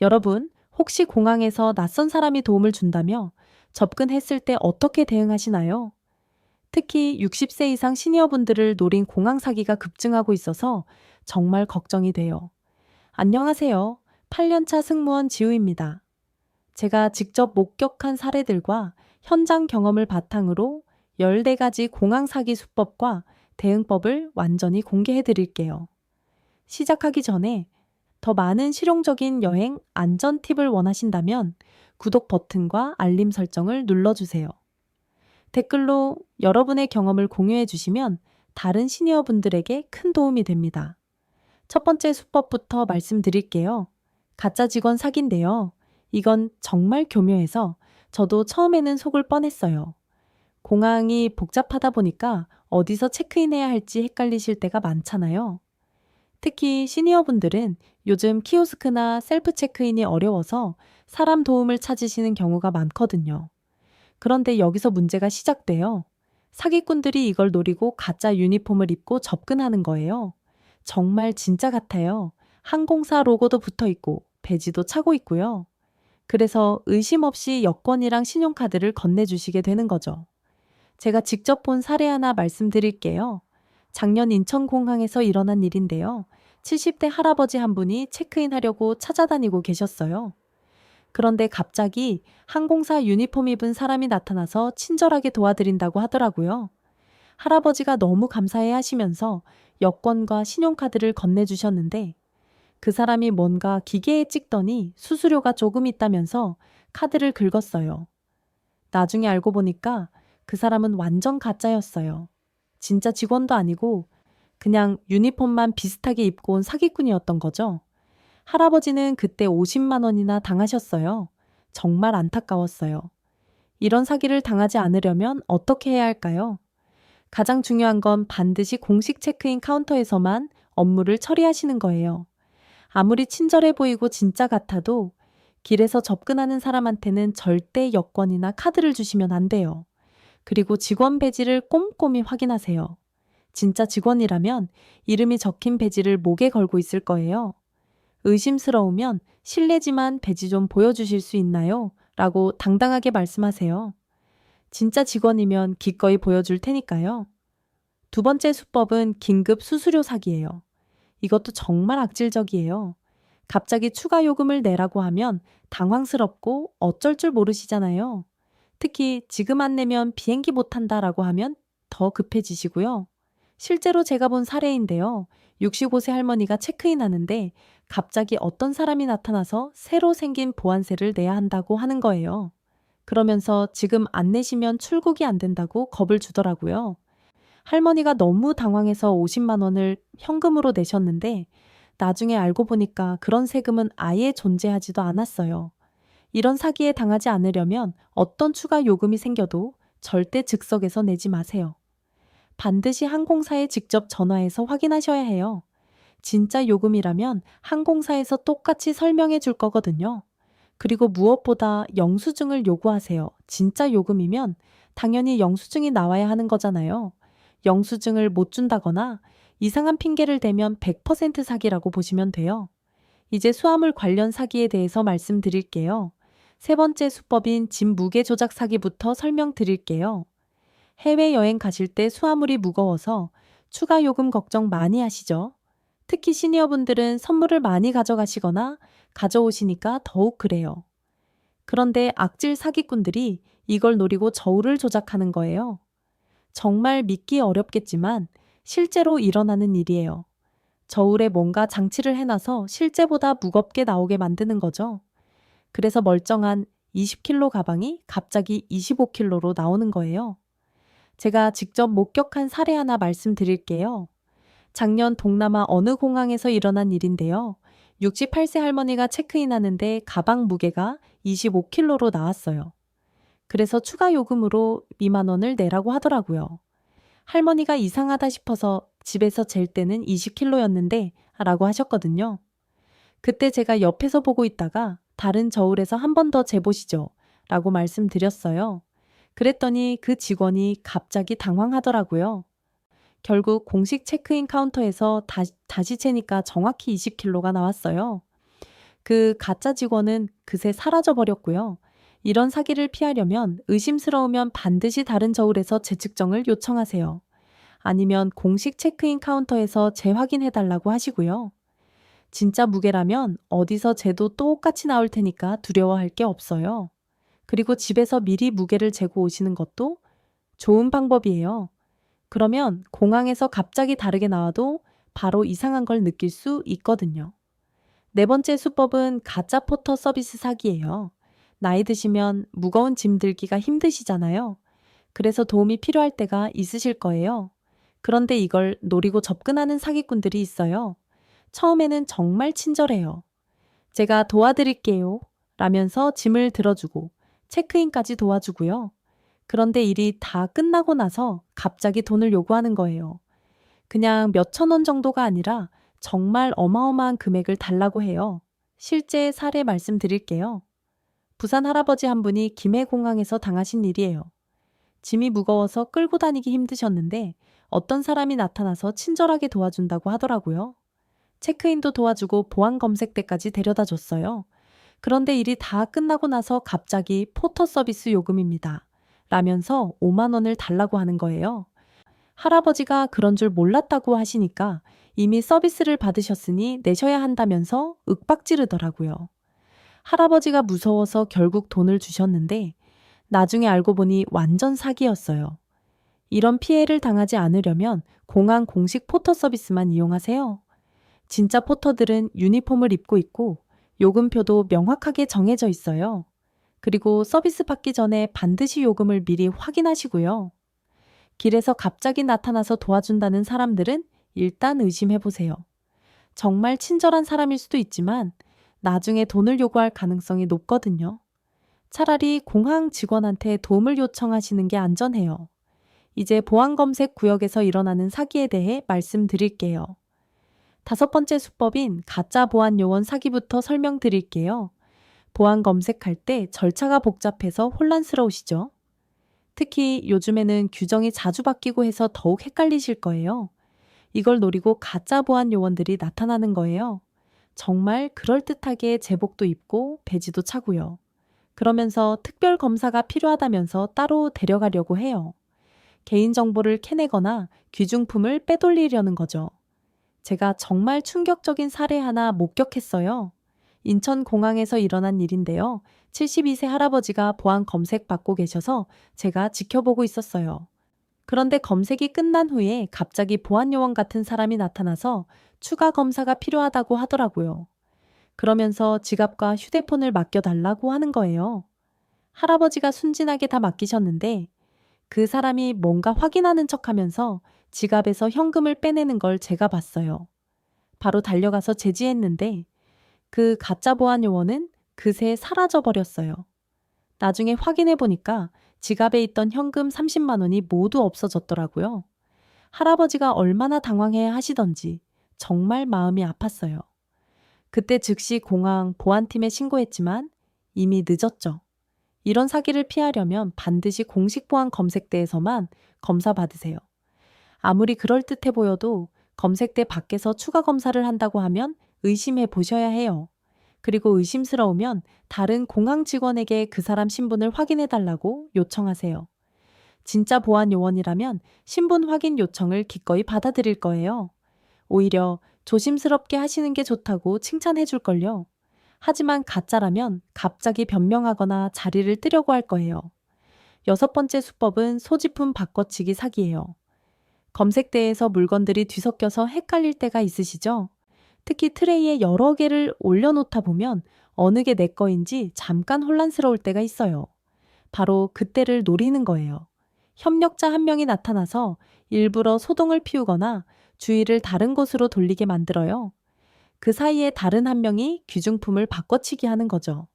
여러분, 혹시 공항에서 낯선 사람이 도움을 준다며 접근했을 때 어떻게 대응하시나요? 특히 60세 이상 시니어분들을 노린 공항 사기가 급증하고 있어서 정말 걱정이 돼요. 안녕하세요. 8년차 승무원 지우입니다. 제가 직접 목격한 사례들과 현장 경험을 바탕으로 14가지 공항 사기 수법과 대응법을 완전히 공개해 드릴게요. 시작하기 전에 더 많은 실용적인 여행 안전 팁을 원하신다면 구독 버튼과 알림 설정을 눌러주세요. 댓글로 여러분의 경험을 공유해 주시면 다른 시니어분들에게 큰 도움이 됩니다. 첫 번째 수법부터 말씀드릴게요. 가짜 직원 사기인데요. 이건 정말 교묘해서 저도 처음에는 속을 뻔했어요. 공항이 복잡하다 보니까 어디서 체크인해야 할지 헷갈리실 때가 많잖아요. 특히 시니어분들은 요즘 키오스크나 셀프 체크인이 어려워서 사람 도움을 찾으시는 경우가 많거든요. 그런데 여기서 문제가 시작돼요. 사기꾼들이 이걸 노리고 가짜 유니폼을 입고 접근하는 거예요. 정말 진짜 같아요. 항공사 로고도 붙어 있고 배지도 차고 있고요. 그래서 의심 없이 여권이랑 신용카드를 건네주시게 되는 거죠. 제가 직접 본 사례 하나 말씀드릴게요. 작년 인천공항에서 일어난 일인데요. 70대 할아버지 한 분이 체크인하려고 찾아다니고 계셨어요. 그런데 갑자기 항공사 유니폼 입은 사람이 나타나서 친절하게 도와드린다고 하더라고요. 할아버지가 너무 감사해 하시면서 여권과 신용카드를 건네주셨는데 그 사람이 뭔가 기계에 찍더니 수수료가 조금 있다면서 카드를 긁었어요. 나중에 알고 보니까 그 사람은 완전 가짜였어요. 진짜 직원도 아니고 그냥 유니폼만 비슷하게 입고 온 사기꾼이었던 거죠. 할아버지는 그때 50만 원이나 당하셨어요. 정말 안타까웠어요. 이런 사기를 당하지 않으려면 어떻게 해야 할까요? 가장 중요한 건 반드시 공식 체크인 카운터에서만 업무를 처리하시는 거예요. 아무리 친절해 보이고 진짜 같아도 길에서 접근하는 사람한테는 절대 여권이나 카드를 주시면 안 돼요. 그리고 직원 배지를 꼼꼼히 확인하세요. 진짜 직원이라면 이름이 적힌 배지를 목에 걸고 있을 거예요. 의심스러우면 실례지만 배지 좀 보여주실 수 있나요? 라고 당당하게 말씀하세요. 진짜 직원이면 기꺼이 보여줄 테니까요. 두 번째 수법은 긴급 수수료 사기예요. 이것도 정말 악질적이에요. 갑자기 추가 요금을 내라고 하면 당황스럽고 어쩔 줄 모르시잖아요. 특히 지금 안 내면 비행기 못 탄다라고 하면 더 급해지시고요. 실제로 제가 본 사례인데요. 65세 할머니가 체크인하는데 갑자기 어떤 사람이 나타나서 새로 생긴 보안세를 내야 한다고 하는 거예요. 그러면서 지금 안 내시면 출국이 안 된다고 겁을 주더라고요. 할머니가 너무 당황해서 50만 원을 현금으로 내셨는데 나중에 알고 보니까 그런 세금은 아예 존재하지도 않았어요. 이런 사기에 당하지 않으려면 어떤 추가 요금이 생겨도 절대 즉석에서 내지 마세요. 반드시 항공사에 직접 전화해서 확인하셔야 해요. 진짜 요금이라면 항공사에서 똑같이 설명해 줄 거거든요. 그리고 무엇보다 영수증을 요구하세요. 진짜 요금이면 당연히 영수증이 나와야 하는 거잖아요. 영수증을 못 준다거나 이상한 핑계를 대면 100% 사기라고 보시면 돼요. 이제 수화물 관련 사기에 대해서 말씀드릴게요. 세 번째 수법인 짐 무게 조작 사기부터 설명드릴게요. 해외여행 가실 때 수화물이 무거워서 추가 요금 걱정 많이 하시죠? 특히 시니어분들은 선물을 많이 가져가시거나 가져오시니까 더욱 그래요. 그런데 악질 사기꾼들이 이걸 노리고 저울을 조작하는 거예요. 정말 믿기 어렵겠지만 실제로 일어나는 일이에요. 저울에 뭔가 장치를 해놔서 실제보다 무겁게 나오게 만드는 거죠. 그래서 멀쩡한 20kg 가방이 갑자기 25kg로 나오는 거예요. 제가 직접 목격한 사례 하나 말씀드릴게요. 작년 동남아 어느 공항에서 일어난 일인데요. 68세 할머니가 체크인하는데 가방 무게가 25kg로 나왔어요. 그래서 추가 요금으로 2만 원을 내라고 하더라고요. 할머니가 이상하다 싶어서 집에서 잴 때는 20kg였는데 라고 하셨거든요. 그때 제가 옆에서 보고 있다가 다른 저울에서 한 번 더 재보시죠 라고 말씀드렸어요. 그랬더니 그 직원이 갑자기 당황하더라고요. 결국 공식 체크인 카운터에서 다시 재니까 정확히 20kg가 나왔어요. 그 가짜 직원은 그새 사라져 버렸고요. 이런 사기를 피하려면 의심스러우면 반드시 다른 저울에서 재측정을 요청하세요. 아니면 공식 체크인 카운터에서 재확인해달라고 하시고요. 진짜 무게라면 어디서 재도 똑같이 나올 테니까 두려워할 게 없어요. 그리고 집에서 미리 무게를 재고 오시는 것도 좋은 방법이에요. 그러면 공항에서 갑자기 다르게 나와도 바로 이상한 걸 느낄 수 있거든요. 네 번째 수법은 가짜 포터 서비스 사기예요. 나이 드시면 무거운 짐 들기가 힘드시잖아요. 그래서 도움이 필요할 때가 있으실 거예요. 그런데 이걸 노리고 접근하는 사기꾼들이 있어요. 처음에는 정말 친절해요. 제가 도와드릴게요. 라면서 짐을 들어주고 체크인까지 도와주고요. 그런데 일이 다 끝나고 나서 갑자기 돈을 요구하는 거예요. 그냥 몇천 원 정도가 아니라 정말 어마어마한 금액을 달라고 해요. 실제 사례 말씀드릴게요. 부산 할아버지 한 분이 김해공항에서 당하신 일이에요. 짐이 무거워서 끌고 다니기 힘드셨는데 어떤 사람이 나타나서 친절하게 도와준다고 하더라고요. 체크인도 도와주고 보안 검색대까지 데려다 줬어요. 그런데 일이 다 끝나고 나서 갑자기 포터 서비스 요금입니다. 라면서 5만 원을 달라고 하는 거예요. 할아버지가 그런 줄 몰랐다고 하시니까 이미 서비스를 받으셨으니 내셔야 한다면서 윽박지르더라고요. 할아버지가 무서워서 결국 돈을 주셨는데 나중에 알고 보니 완전 사기였어요. 이런 피해를 당하지 않으려면 공항 공식 포터 서비스만 이용하세요. 진짜 포터들은 유니폼을 입고 있고 요금표도 명확하게 정해져 있어요. 그리고 서비스 받기 전에 반드시 요금을 미리 확인하시고요. 길에서 갑자기 나타나서 도와준다는 사람들은 일단 의심해보세요. 정말 친절한 사람일 수도 있지만 나중에 돈을 요구할 가능성이 높거든요. 차라리 공항 직원한테 도움을 요청하시는 게 안전해요. 이제 보안검색 구역에서 일어나는 사기에 대해 말씀드릴게요. 다섯 번째 수법인 가짜 보안 요원 사기부터 설명드릴게요. 보안 검색할 때 절차가 복잡해서 혼란스러우시죠? 특히 요즘에는 규정이 자주 바뀌고 해서 더욱 헷갈리실 거예요. 이걸 노리고 가짜 보안 요원들이 나타나는 거예요. 정말 그럴듯하게 제복도 입고 배지도 차고요. 그러면서 특별 검사가 필요하다면서 따로 데려가려고 해요. 개인정보를 캐내거나 귀중품을 빼돌리려는 거죠. 제가 정말 충격적인 사례 하나 목격했어요. 인천공항에서 일어난 일인데요. 72세 할아버지가 보안 검색 받고 계셔서 제가 지켜보고 있었어요. 그런데 검색이 끝난 후에 갑자기 보안 요원 같은 사람이 나타나서 추가 검사가 필요하다고 하더라고요. 그러면서 지갑과 휴대폰을 맡겨달라고 하는 거예요. 할아버지가 순진하게 다 맡기셨는데 그 사람이 뭔가 확인하는 척하면서 지갑에서 현금을 빼내는 걸 제가 봤어요. 바로 달려가서 제지했는데 그 가짜 보안 요원은 그새 사라져 버렸어요. 나중에 확인해 보니까 지갑에 있던 현금 30만 원이 모두 없어졌더라고요. 할아버지가 얼마나 당황해 하시던지 정말 마음이 아팠어요. 그때 즉시 공항 보안팀에 신고했지만 이미 늦었죠. 이런 사기를 피하려면 반드시 공식 보안 검색대에서만 검사 받으세요. 아무리 그럴듯해 보여도 검색대 밖에서 추가 검사를 한다고 하면 의심해 보셔야 해요. 그리고 의심스러우면 다른 공항 직원에게 그 사람 신분을 확인해 달라고 요청하세요. 진짜 보안 요원이라면 신분 확인 요청을 기꺼이 받아들일 거예요. 오히려 조심스럽게 하시는 게 좋다고 칭찬해 줄걸요. 하지만 가짜라면 갑자기 변명하거나 자리를 뜨려고 할 거예요. 여섯 번째 수법은 소지품 바꿔치기 사기예요. 검색대에서 물건들이 뒤섞여서 헷갈릴 때가 있으시죠? 특히 트레이에 여러 개를 올려놓다 보면 어느 게 내 거인지 잠깐 혼란스러울 때가 있어요. 바로 그때를 노리는 거예요. 협력자 한 명이 나타나서 일부러 소동을 피우거나 주의를 다른 곳으로 돌리게 만들어요. 그 사이에 다른 한 명이 귀중품을 바꿔치기 하는 거죠.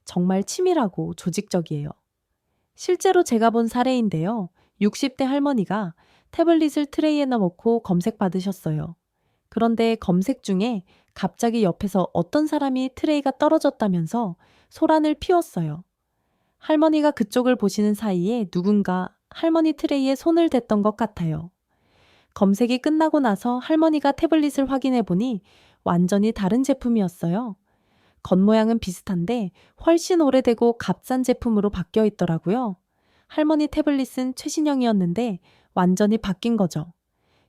정말 치밀하고 조직적이에요. 실제로 제가 본 사례인데요. 60대 할머니가 태블릿을 트레이에 넣어놓고 검색받으셨어요. 그런데 검색 중에 갑자기 옆에서 어떤 사람이 트레이가 떨어졌다면서 소란을 피웠어요. 할머니가 그쪽을 보시는 사이에 누군가 할머니 트레이에 손을 댔던 것 같아요. 검색이 끝나고 나서 할머니가 태블릿을 확인해 보니 완전히 다른 제품이었어요. 겉모양은 비슷한데 훨씬 오래되고 값싼 제품으로 바뀌어 있더라고요. 할머니 태블릿은 최신형이었는데 완전히 바뀐 거죠.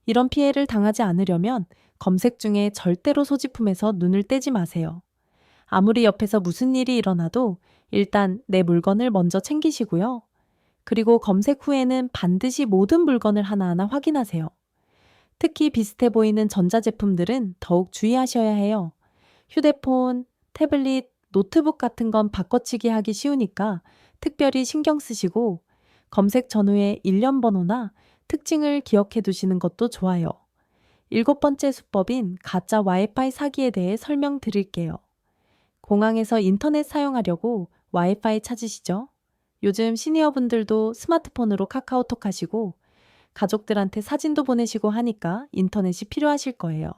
이런 피해를 당하지 않으려면 검색 중에 절대로 소지품에서 눈을 떼지 마세요. 아무리 옆에서 무슨 일이 일어나도 일단 내 물건을 먼저 챙기시고요. 그리고 검색 후에는 반드시 모든 물건을 하나하나 확인하세요. 특히 비슷해 보이는 전자제품들은 더욱 주의하셔야 해요. 휴대폰, 태블릿, 노트북 같은 건 바꿔치기 하기 쉬우니까 특별히 신경 쓰시고 검색 전후에 일련 번호나 특징을 기억해 두시는 것도 좋아요. 7번째 수법인 가짜 와이파이 사기에 대해 설명드릴게요. 공항에서 인터넷 사용하려고 와이파이 찾으시죠? 요즘 시니어분들도 스마트폰으로 카카오톡 하시고 가족들한테 사진도 보내시고 하니까 인터넷이 필요하실 거예요.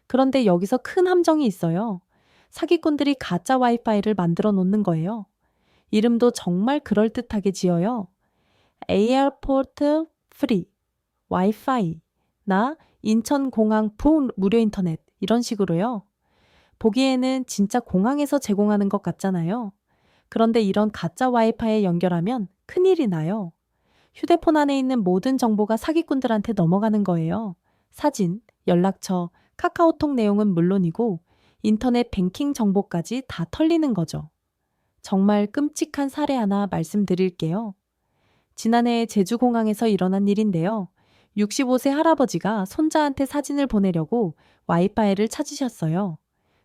그런데 여기서 큰 함정이 있어요. 사기꾼들이 가짜 와이파이를 만들어 놓는 거예요. 이름도 정말 그럴듯하게 지어요. 에어포트 프리, 와이파이, 나 인천공항 무료 인터넷 이런 식으로요. 보기에는 진짜 공항에서 제공하는 것 같잖아요. 그런데 이런 가짜 와이파이에 연결하면 큰일이 나요. 휴대폰 안에 있는 모든 정보가 사기꾼들한테 넘어가는 거예요. 사진, 연락처, 카카오톡 내용은 물론이고 인터넷 뱅킹 정보까지 다 털리는 거죠. 정말 끔찍한 사례 하나 말씀드릴게요. 지난해 제주공항에서 일어난 일인데요. 65세 할아버지가 손자한테 사진을 보내려고 와이파이를 찾으셨어요.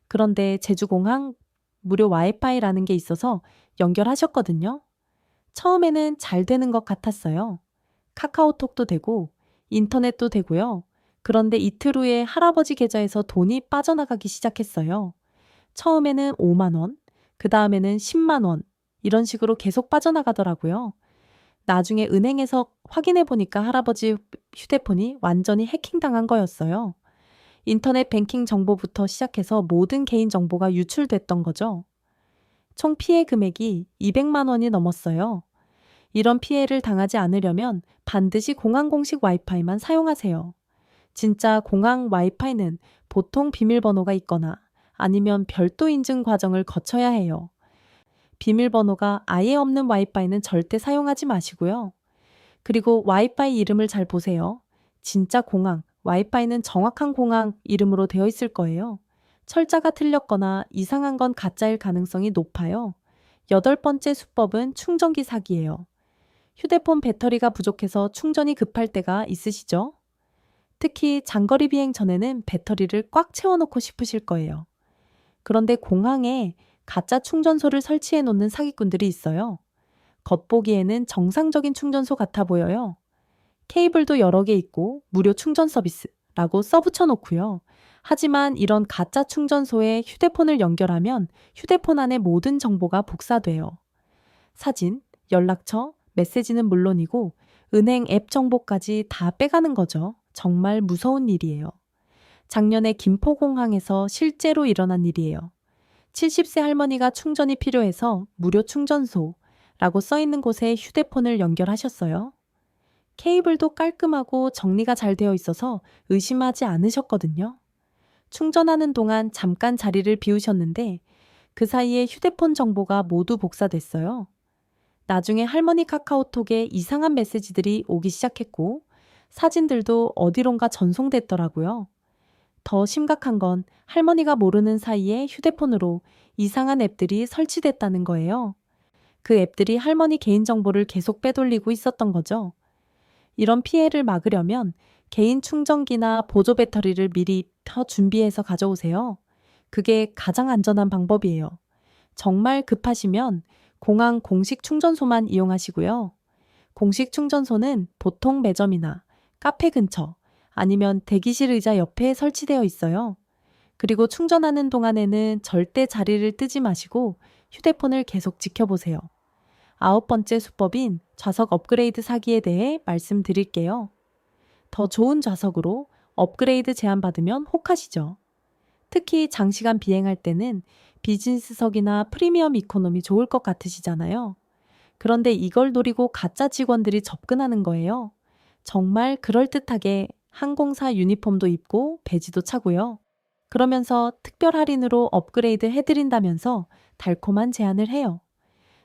그런데 제주공항 무료 와이파이라는 게 있어서 연결하셨거든요. 처음에는 잘 되는 것 같았어요. 카카오톡도 되고 인터넷도 되고요. 그런데 이틀 후에 할아버지 계좌에서 돈이 빠져나가기 시작했어요. 처음에는 5만 원, 그 다음에는 10만 원 이런 식으로 계속 빠져나가더라고요. 나중에 은행에서 확인해 보니까 할아버지 휴대폰이 완전히 해킹당한 거였어요. 인터넷 뱅킹 정보부터 시작해서 모든 개인 정보가 유출됐던 거죠. 총 피해 금액이 200만 원이 넘었어요. 이런 피해를 당하지 않으려면 반드시 공항 공식 와이파이만 사용하세요. 진짜 공항 와이파이는 보통 비밀번호가 있거나 아니면 별도 인증 과정을 거쳐야 해요. 비밀번호가 아예 없는 와이파이는 절대 사용하지 마시고요. 그리고 와이파이 이름을 잘 보세요. 진짜 공항, 와이파이는 정확한 공항 이름으로 되어 있을 거예요. 철자가 틀렸거나 이상한 건 가짜일 가능성이 높아요. 8번째 수법은 충전기 사기예요. 휴대폰 배터리가 부족해서 충전이 급할 때가 있으시죠? 특히 장거리 비행 전에는 배터리를 꽉 채워놓고 싶으실 거예요. 그런데 공항에 가짜 충전소를 설치해 놓는 사기꾼들이 있어요. 겉보기에는 정상적인 충전소 같아 보여요. 케이블도 여러 개 있고 무료 충전 서비스라고 써붙여 놓고요. 하지만 이런 가짜 충전소에 휴대폰을 연결하면 휴대폰 안에 모든 정보가 복사돼요. 사진, 연락처, 메시지는 물론이고 은행 앱 정보까지 다 빼가는 거죠. 정말 무서운 일이에요. 작년에 김포공항에서 실제로 일어난 일이에요. 70세 할머니가 충전이 필요해서 무료 충전소라고 써있는 곳에 휴대폰을 연결하셨어요. 케이블도 깔끔하고 정리가 잘 되어 있어서 의심하지 않으셨거든요. 충전하는 동안 잠깐 자리를 비우셨는데 그 사이에 휴대폰 정보가 모두 복사됐어요. 나중에 할머니 카카오톡에 이상한 메시지들이 오기 시작했고 사진들도 어디론가 전송됐더라고요. 더 심각한 건 할머니가 모르는 사이에 휴대폰으로 이상한 앱들이 설치됐다는 거예요. 그 앱들이 할머니 개인정보를 계속 빼돌리고 있었던 거죠. 이런 피해를 막으려면 개인 충전기나 보조 배터리를 미리 준비해서 가져오세요. 그게 가장 안전한 방법이에요. 정말 급하시면 공항 공식 충전소만 이용하시고요. 공식 충전소는 보통 매점이나 카페 근처 아니면 대기실 의자 옆에 설치되어 있어요. 그리고 충전하는 동안에는 절대 자리를 뜨지 마시고 휴대폰을 계속 지켜보세요. 9번째 수법인 좌석 업그레이드 사기에 대해 말씀드릴게요. 더 좋은 좌석으로 업그레이드 제안받으면 혹하시죠. 특히 장시간 비행할 때는 비즈니스석이나 프리미엄 이코노미 좋을 것 같으시잖아요. 그런데 이걸 노리고 가짜 직원들이 접근하는 거예요. 정말 그럴듯하게 항공사 유니폼도 입고 배지도 차고요. 그러면서 특별 할인으로 업그레이드 해드린다면서 달콤한 제안을 해요.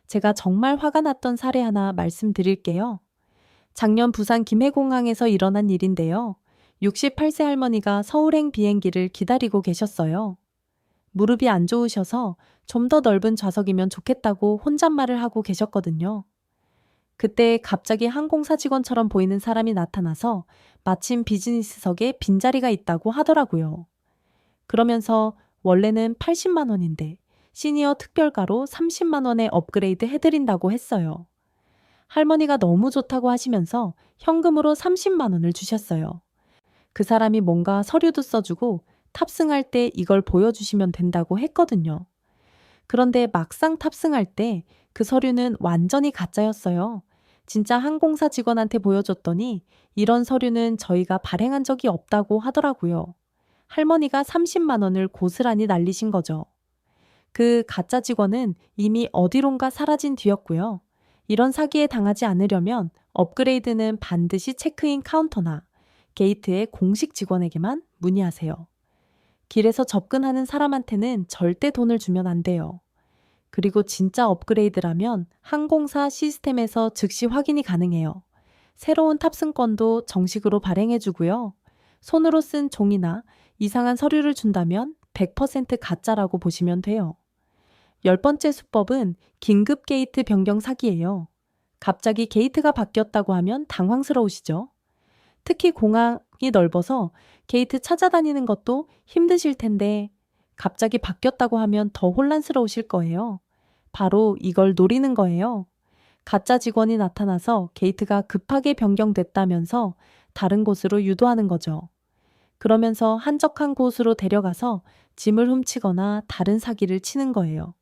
제가 정말 화가 났던 사례 하나 말씀드릴게요. 작년 부산 김해공항에서 일어난 일인데요. 68세 할머니가 서울행 비행기를 기다리고 계셨어요. 무릎이 안 좋으셔서 좀 더 넓은 좌석이면 좋겠다고 혼잣말을 하고 계셨거든요. 그때 갑자기 항공사 직원처럼 보이는 사람이 나타나서 마침 비즈니스석에 빈자리가 있다고 하더라고요. 그러면서 원래는 80만 원인데 시니어 특별가로 30만 원에 업그레이드 해드린다고 했어요. 할머니가 너무 좋다고 하시면서 현금으로 30만 원을 주셨어요. 그 사람이 뭔가 서류도 써주고 탑승할 때 이걸 보여주시면 된다고 했거든요. 그런데 막상 탑승할 때 그 서류는 완전히 가짜였어요. 진짜 항공사 직원한테 보여줬더니 이런 서류는 저희가 발행한 적이 없다고 하더라고요. 할머니가 30만 원을 고스란히 날리신 거죠. 그 가짜 직원은 이미 어디론가 사라진 뒤였고요. 이런 사기에 당하지 않으려면 업그레이드는 반드시 체크인 카운터나 게이트의 공식 직원에게만 문의하세요. 길에서 접근하는 사람한테는 절대 돈을 주면 안 돼요. 그리고 진짜 업그레이드라면 항공사 시스템에서 즉시 확인이 가능해요. 새로운 탑승권도 정식으로 발행해주고요. 손으로 쓴 종이나 이상한 서류를 준다면 100% 가짜라고 보시면 돼요. 10번째 수법은 긴급 게이트 변경 사기예요. 갑자기 게이트가 바뀌었다고 하면 당황스러우시죠? 특히 공항이 넓어서 게이트 찾아다니는 것도 힘드실 텐데 갑자기 바뀌었다고 하면 더 혼란스러우실 거예요. 바로 이걸 노리는 거예요. 가짜 직원이 나타나서 게이트가 급하게 변경됐다면서 다른 곳으로 유도하는 거죠. 그러면서 한적한 곳으로 데려가서 짐을 훔치거나 다른 사기를 치는 거예요.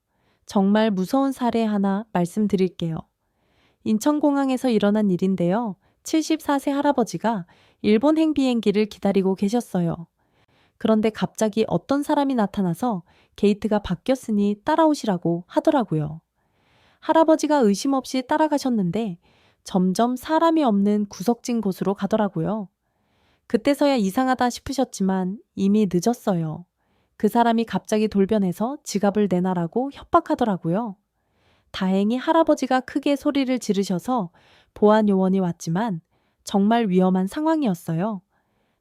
정말 무서운 사례 하나 말씀드릴게요. 인천공항에서 일어난 일인데요. 74세 할아버지가 일본행 비행기를 기다리고 계셨어요. 그런데 갑자기 어떤 사람이 나타나서 게이트가 바뀌었으니 따라오시라고 하더라고요. 할아버지가 의심 없이 따라가셨는데 점점 사람이 없는 구석진 곳으로 가더라고요. 그때서야 이상하다 싶으셨지만 이미 늦었어요. 그 사람이 갑자기 돌변해서 지갑을 내놔라고 협박하더라고요. 다행히 할아버지가 크게 소리를 지르셔서 보안 요원이 왔지만 정말 위험한 상황이었어요.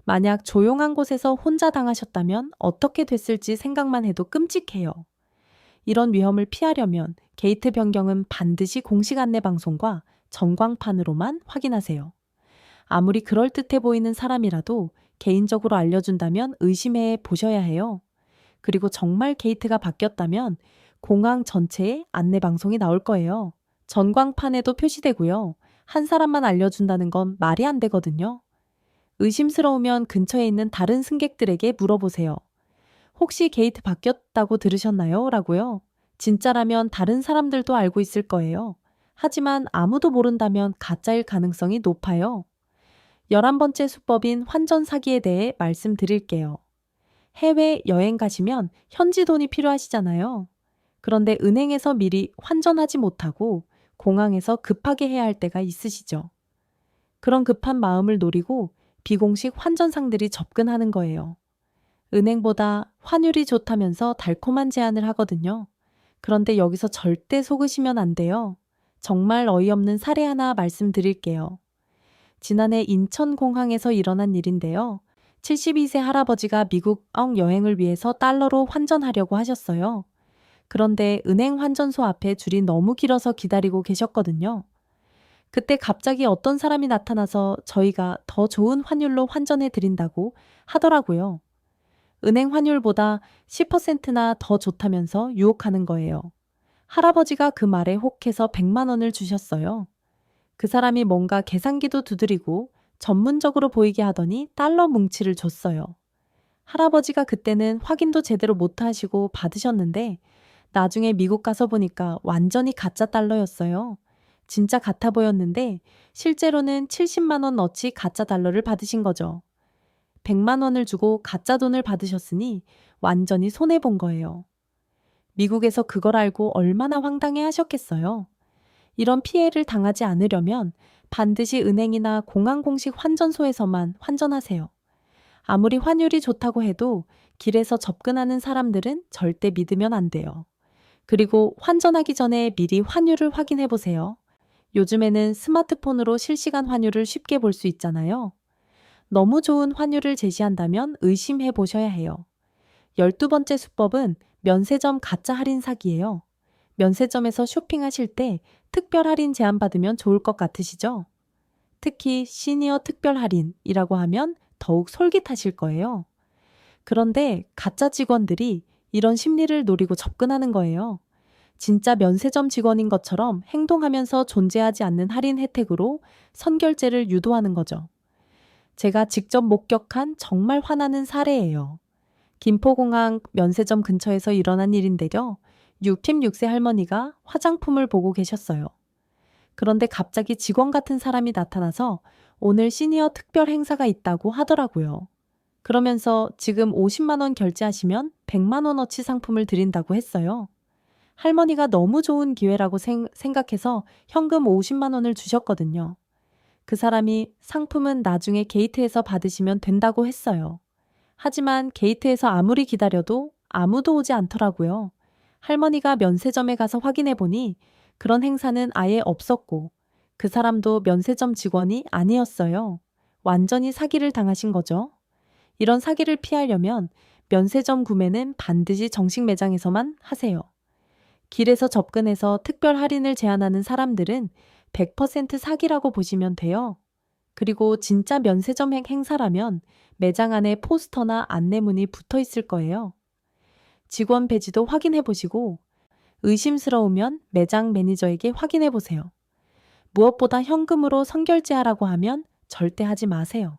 만약 조용한 곳에서 혼자 당하셨다면 어떻게 됐을지 생각만 해도 끔찍해요. 이런 위험을 피하려면 게이트 변경은 반드시 공식 안내 방송과 전광판으로만 확인하세요. 아무리 그럴듯해 보이는 사람이라도 개인적으로 알려준다면 의심해 보셔야 해요. 그리고 정말 게이트가 바뀌었다면 공항 전체에 안내 방송이 나올 거예요. 전광판에도 표시되고요. 한 사람만 알려준다는 건 말이 안 되거든요. 의심스러우면 근처에 있는 다른 승객들에게 물어보세요. 혹시 게이트 바뀌었다고 들으셨나요? 라고요. 진짜라면 다른 사람들도 알고 있을 거예요. 하지만 아무도 모른다면 가짜일 가능성이 높아요. 11번째 수법인 환전 사기에 대해 말씀드릴게요. 해외 여행 가시면 현지 돈이 필요하시잖아요. 그런데 은행에서 미리 환전하지 못하고 공항에서 급하게 해야 할 때가 있으시죠. 그런 급한 마음을 노리고 비공식 환전상들이 접근하는 거예요. 은행보다 환율이 좋다면서 달콤한 제안을 하거든요. 그런데 여기서 절대 속으시면 안 돼요. 정말 어이없는 사례 하나 말씀드릴게요. 지난해 인천공항에서 일어난 일인데요. 72세 할아버지가 미국 여행을 위해서 달러로 환전하려고 하셨어요. 그런데 은행 환전소 앞에 줄이 너무 길어서 기다리고 계셨거든요. 그때 갑자기 어떤 사람이 나타나서 저희가 더 좋은 환율로 환전해 드린다고 하더라고요. 은행 환율보다 10%나 더 좋다면서 유혹하는 거예요. 할아버지가 그 말에 혹해서 100만 원을 주셨어요. 그 사람이 뭔가 계산기도 두드리고 전문적으로 보이게 하더니 달러 뭉치를 줬어요. 할아버지가 그때는 확인도 제대로 못 하시고 받으셨는데 나중에 미국 가서 보니까 완전히 가짜 달러였어요. 진짜 같아 보였는데 실제로는 70만 원 어치 가짜 달러를 받으신 거죠. 100만 원을 주고 가짜 돈을 받으셨으니 완전히 손해본 거예요. 미국에서 그걸 알고 얼마나 황당해 하셨겠어요. 이런 피해를 당하지 않으려면 반드시 은행이나 공항 공식 환전소에서만 환전하세요. 아무리 환율이 좋다고 해도 길에서 접근하는 사람들은 절대 믿으면 안 돼요. 그리고 환전하기 전에 미리 환율을 확인해 보세요. 요즘에는 스마트폰으로 실시간 환율을 쉽게 볼 수 있잖아요. 너무 좋은 환율을 제시한다면 의심해 보셔야 해요. 12번째 수법은 면세점 가짜 할인 사기예요. 면세점에서 쇼핑하실 때 특별 할인 제한 받으면 좋을 것 같으시죠? 특히 시니어 특별 할인이라고 하면 더욱 솔깃하실 거예요. 그런데 가짜 직원들이 이런 심리를 노리고 접근하는 거예요. 진짜 면세점 직원인 것처럼 행동하면서 존재하지 않는 할인 혜택으로 선결제를 유도하는 거죠. 제가 직접 목격한 정말 화나는 사례예요. 김포공항 면세점 근처에서 일어난 일인데요. 66세 할머니가 화장품을 보고 계셨어요. 그런데 갑자기 직원 같은 사람이 나타나서 오늘 시니어 특별 행사가 있다고 하더라고요. 그러면서 지금 50만 원 결제하시면 100만 원어치 상품을 드린다고 했어요. 할머니가 너무 좋은 기회라고 생각해서 현금 50만 원을 주셨거든요. 그 사람이 상품은 나중에 게이트에서 받으시면 된다고 했어요. 하지만 게이트에서 아무리 기다려도 아무도 오지 않더라고요. 할머니가 면세점에 가서 확인해 보니 그런 행사는 아예 없었고 그 사람도 면세점 직원이 아니었어요. 완전히 사기를 당하신 거죠. 이런 사기를 피하려면 면세점 구매는 반드시 정식 매장에서만 하세요. 길에서 접근해서 특별 할인을 제안하는 사람들은 100% 사기라고 보시면 돼요. 그리고 진짜 면세점 행사라면 매장 안에 포스터나 안내문이 붙어 있을 거예요. 직원 배지도 확인해 보시고 의심스러우면 매장 매니저에게 확인해 보세요. 무엇보다 현금으로 선결제하라고 하면 절대 하지 마세요.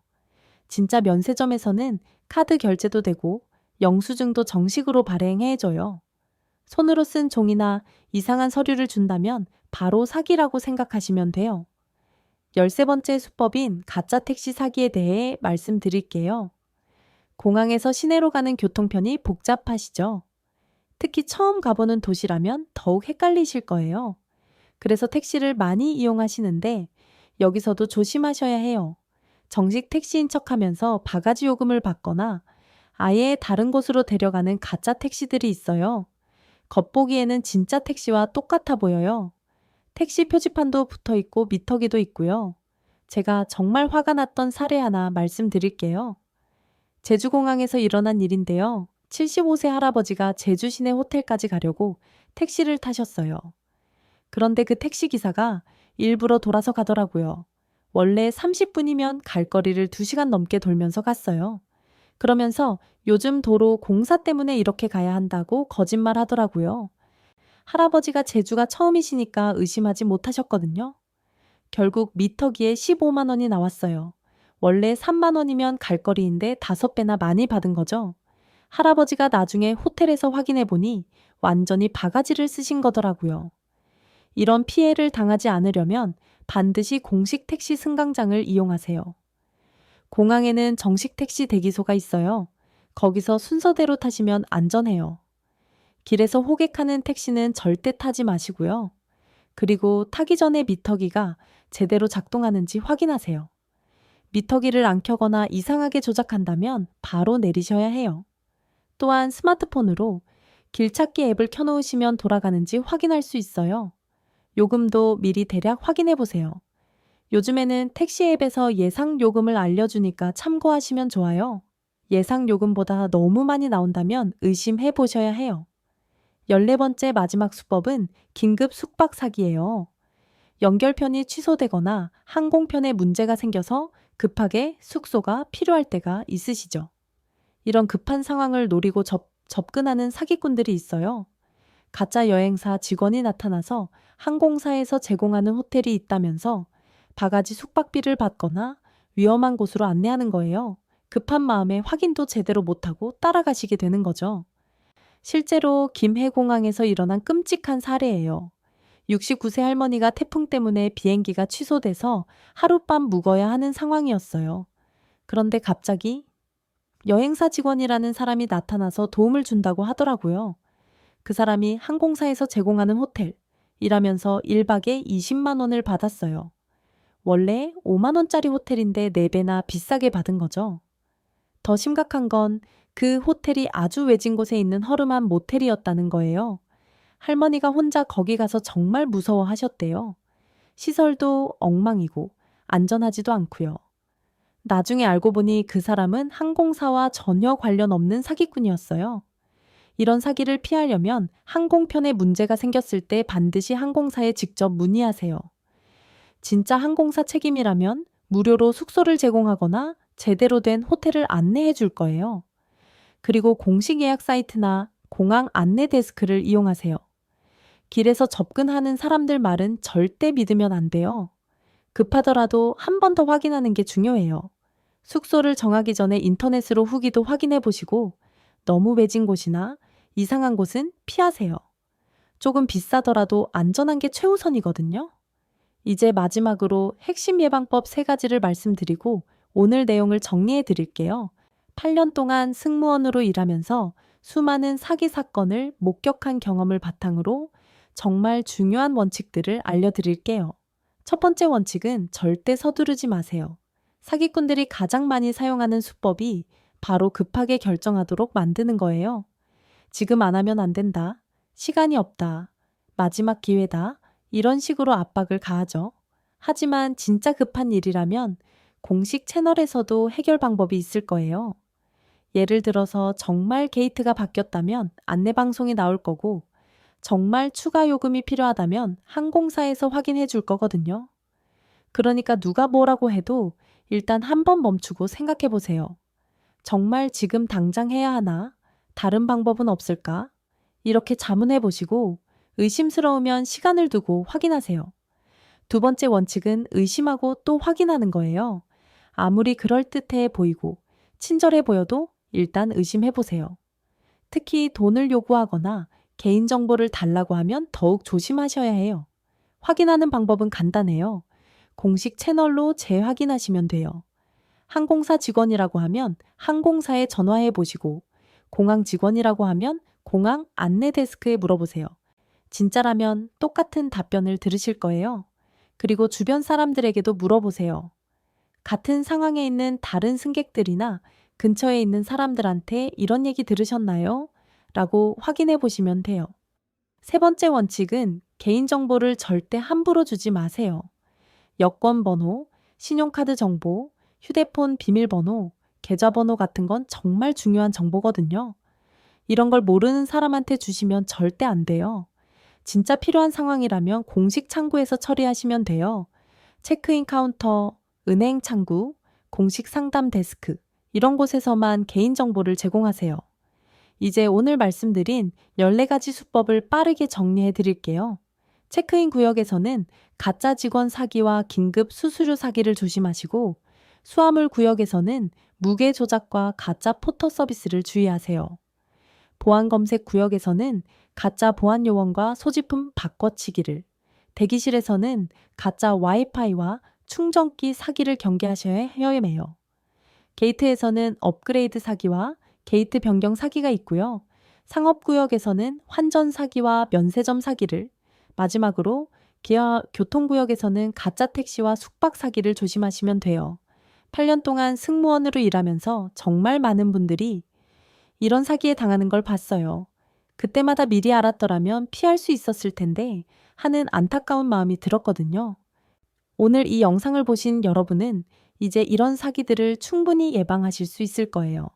진짜 면세점에서는 카드 결제도 되고 영수증도 정식으로 발행해줘요. 손으로 쓴 종이나 이상한 서류를 준다면 바로 사기라고 생각하시면 돼요. 13번째 수법인 가짜 택시 사기에 대해 말씀드릴게요. 공항에서 시내로 가는 교통편이 복잡하시죠? 특히 처음 가보는 도시라면 더욱 헷갈리실 거예요. 그래서 택시를 많이 이용하시는데 여기서도 조심하셔야 해요. 정식 택시인 척하면서 바가지 요금을 받거나 아예 다른 곳으로 데려가는 가짜 택시들이 있어요. 겉보기에는 진짜 택시와 똑같아 보여요. 택시 표지판도 붙어 있고 미터기도 있고요. 제가 정말 화가 났던 사례 하나 말씀드릴게요. 제주공항에서 일어난 일인데요. 75세 할아버지가 제주 시내 호텔까지 가려고 택시를 타셨어요. 그런데 그 택시 기사가 일부러 돌아서 가더라고요. 원래 30분이면 갈 거리를 2시간 넘게 돌면서 갔어요. 그러면서 요즘 도로 공사 때문에 이렇게 가야 한다고 거짓말 하더라고요. 할아버지가 제주가 처음이시니까 의심하지 못하셨거든요. 결국 미터기에 15만 원이 나왔어요. 원래 3만 원이면 갈 거리인데 5배나 많이 받은 거죠. 할아버지가 나중에 호텔에서 확인해 보니 완전히 바가지를 쓰신 거더라고요. 이런 피해를 당하지 않으려면 반드시 공식 택시 승강장을 이용하세요. 공항에는 정식 택시 대기소가 있어요. 거기서 순서대로 타시면 안전해요. 길에서 호객하는 택시는 절대 타지 마시고요. 그리고 타기 전에 미터기가 제대로 작동하는지 확인하세요. 미터기를 안 켜거나 이상하게 조작한다면 바로 내리셔야 해요. 또한 스마트폰으로 길찾기 앱을 켜놓으시면 돌아가는지 확인할 수 있어요. 요금도 미리 대략 확인해 보세요. 요즘에는 택시 앱에서 예상 요금을 알려주니까 참고하시면 좋아요. 예상 요금보다 너무 많이 나온다면 의심해 보셔야 해요. 14번째 마지막 수법은 긴급 숙박 사기예요. 연결편이 취소되거나 항공편에 문제가 생겨서 급하게 숙소가 필요할 때가 있으시죠. 이런 급한 상황을 노리고 접근하는 사기꾼들이 있어요. 가짜 여행사 직원이 나타나서 항공사에서 제공하는 호텔이 있다면서 바가지 숙박비를 받거나 위험한 곳으로 안내하는 거예요. 급한 마음에 확인도 제대로 못하고 따라가시게 되는 거죠. 실제로 김해공항에서 일어난 끔찍한 사례예요. 69세 할머니가 태풍 때문에 비행기가 취소돼서 하룻밤 묵어야 하는 상황이었어요. 그런데 갑자기 여행사 직원이라는 사람이 나타나서 도움을 준다고 하더라고요. 그 사람이 항공사에서 제공하는 호텔이라면서 1박에 20만 원을 받았어요. 원래 5만 원짜리 호텔인데 4배나 비싸게 받은 거죠. 더 심각한 건 그 호텔이 아주 외진 곳에 있는 허름한 모텔이었다는 거예요. 할머니가 혼자 거기 가서 정말 무서워하셨대요. 시설도 엉망이고 안전하지도 않고요. 나중에 알고 보니 그 사람은 항공사와 전혀 관련 없는 사기꾼이었어요. 이런 사기를 피하려면 항공편에 문제가 생겼을 때 반드시 항공사에 직접 문의하세요. 진짜 항공사 책임이라면 무료로 숙소를 제공하거나 제대로 된 호텔을 안내해 줄 거예요. 그리고 공식 예약 사이트나 공항 안내 데스크를 이용하세요. 길에서 접근하는 사람들 말은 절대 믿으면 안 돼요. 급하더라도 한 번 더 확인하는 게 중요해요. 숙소를 정하기 전에 인터넷으로 후기도 확인해 보시고 너무 외진 곳이나 이상한 곳은 피하세요. 조금 비싸더라도 안전한 게 최우선이거든요. 이제 마지막으로 핵심 예방법 3가지를 말씀드리고 오늘 내용을 정리해 드릴게요. 8년 동안 승무원으로 일하면서 수많은 사기 사건을 목격한 경험을 바탕으로 정말 중요한 원칙들을 알려드릴게요. 첫 번째 원칙은 절대 서두르지 마세요. 사기꾼들이 가장 많이 사용하는 수법이 바로 급하게 결정하도록 만드는 거예요. 지금 안 하면 안 된다. 시간이 없다. 마지막 기회다. 이런 식으로 압박을 가하죠. 하지만 진짜 급한 일이라면 공식 채널에서도 해결 방법이 있을 거예요. 예를 들어서 정말 게이트가 바뀌었다면 안내방송이 나올 거고 정말 추가 요금이 필요하다면 항공사에서 확인해 줄 거거든요. 그러니까 누가 뭐라고 해도 일단 한번 멈추고 생각해 보세요. 정말 지금 당장 해야 하나? 다른 방법은 없을까? 이렇게 자문해 보시고 의심스러우면 시간을 두고 확인하세요. 두 번째 원칙은 의심하고 또 확인하는 거예요. 아무리 그럴듯해 보이고 친절해 보여도 일단 의심해 보세요. 특히 돈을 요구하거나 개인정보를 달라고 하면 더욱 조심하셔야 해요. 확인하는 방법은 간단해요. 공식 채널로 재확인하시면 돼요. 항공사 직원이라고 하면 항공사에 전화해 보시고 공항 직원이라고 하면 공항 안내 데스크에 물어보세요. 진짜라면 똑같은 답변을 들으실 거예요. 그리고 주변 사람들에게도 물어보세요. 같은 상황에 있는 다른 승객들이나 근처에 있는 사람들한테 이런 얘기 들으셨나요? 라고 확인해 보시면 돼요. 세 번째 원칙은 개인정보를 절대 함부로 주지 마세요. 여권 번호, 신용카드 정보, 휴대폰 비밀번호, 계좌번호 같은 건 정말 중요한 정보거든요. 이런 걸 모르는 사람한테 주시면 절대 안 돼요. 진짜 필요한 상황이라면 공식 창구에서 처리하시면 돼요. 체크인 카운터, 은행 창구, 공식 상담 데스크, 이런 곳에서만 개인정보를 제공하세요. 이제 오늘 말씀드린 14가지 수법을 빠르게 정리해 드릴게요. 체크인 구역에서는 가짜 직원 사기와 긴급 수수료 사기를 조심하시고 수화물 구역에서는 무게 조작과 가짜 포터 서비스를 주의하세요. 보안 검색 구역에서는 가짜 보안 요원과 소지품 바꿔치기를, 대기실에서는 가짜 와이파이와 충전기 사기를 경계하셔야 해요. 게이트에서는 업그레이드 사기와 게이트 변경 사기가 있고요. 상업구역에서는 환전 사기와 면세점 사기를, 마지막으로 기아 교통구역에서는 가짜 택시와 숙박 사기를 조심하시면 돼요. 8년 동안 승무원으로 일하면서 정말 많은 분들이 이런 사기에 당하는 걸 봤어요. 그때마다 미리 알았더라면 피할 수 있었을 텐데 하는 안타까운 마음이 들었거든요. 오늘 이 영상을 보신 여러분은 이제 이런 사기들을 충분히 예방하실 수 있을 거예요.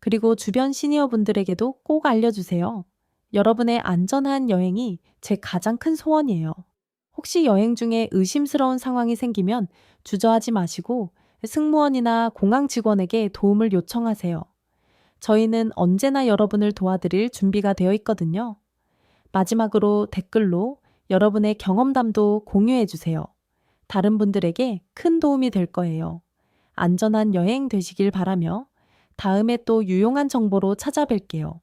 그리고 주변 시니어분들에게도 꼭 알려주세요. 여러분의 안전한 여행이 제 가장 큰 소원이에요. 혹시 여행 중에 의심스러운 상황이 생기면 주저하지 마시고 승무원이나 공항 직원에게 도움을 요청하세요. 저희는 언제나 여러분을 도와드릴 준비가 되어 있거든요. 마지막으로 댓글로 여러분의 경험담도 공유해 주세요. 다른 분들에게 큰 도움이 될 거예요. 안전한 여행 되시길 바라며 다음에 또 유용한 정보로 찾아뵐게요.